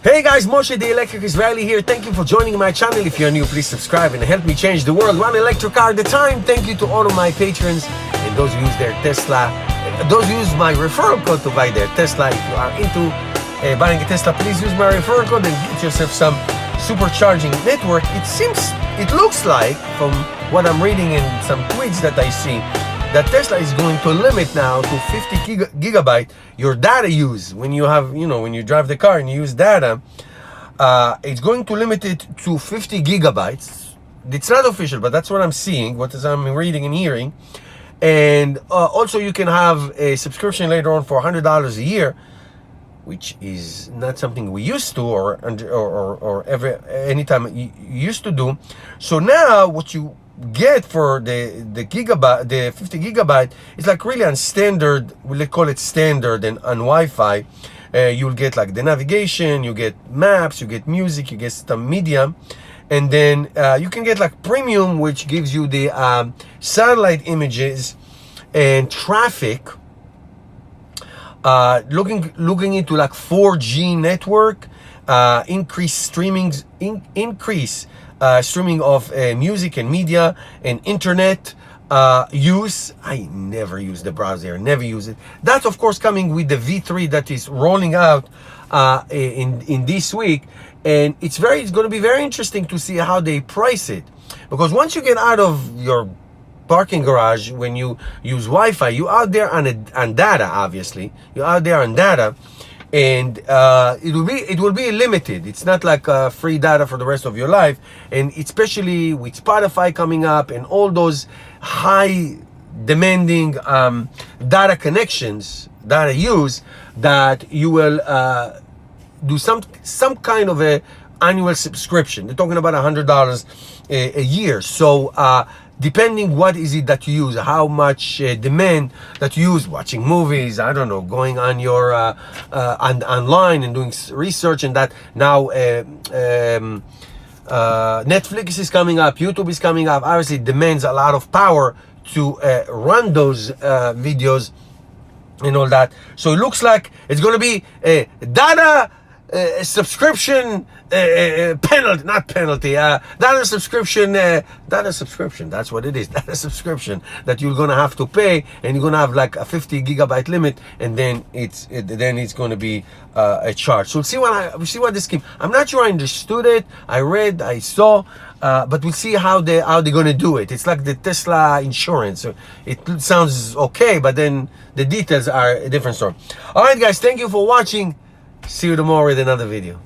Hey guys, Moshe the Electric Israeli here. Thank you for joining my channel. If you're new, please subscribe and help me change the world one electric car at a time. Thank you to all of my patrons and those who use their Tesla. Those who use my referral code to buy their Tesla. If you are into buying a Tesla, please use my referral code and get yourself some supercharging network. It looks like, from what I'm reading in some tweets that I see, that Tesla is going to limit now to 50 gigabyte your data use. When you have, when you drive the car and you use data, it's going to limit it to 50 gigabytes. It's not official, but that's what I'm seeing, what I'm reading and hearing. And also you can have a subscription later on for $100 a year, which is not something we used to or ever anytime you used to do. So now what you get for the 50 gigabyte is like really on standard, we'll call it standard, and on Wi-Fi you'll get like the navigation, you get maps, you get music, you get some media, and then you can get like premium, which gives you the satellite images and traffic, looking into like 4G network, increase streaming of music and media and internet use. I never use the browser, never use it. That's of course coming with the V3 that is rolling out in this week, and it's going to be very interesting to see how they price it, because once you get out of your parking garage, when you use Wi-Fi, you out there on data. Obviously you're out there on data, and it will be limited. It's not like free data for the rest of your life, and especially with Spotify coming up and all those high demanding data connections, data use, that you will do some kind of a annual subscription. They're talking about $100 a year. So depending what is it that you use, how much demand that you use, watching movies, I don't know, going on your online and doing research, and that now Netflix is coming up, YouTube is coming up. Obviously it demands a lot of power to run those videos and all that. So it looks like it's going to be a data subscription penalty, not penalty, data subscription, that's what it is, data subscription that you're gonna have to pay, and you're gonna have like a 50 gigabyte limit, and then it's going to be a charge. So we'll see what this scheme. I'm not sure I understood it. I read, I saw, but we'll see how they're gonna do it. It's like the Tesla insurance. So it sounds okay, but then the details are a different story. All right guys, thank you for watching. See you tomorrow with another video.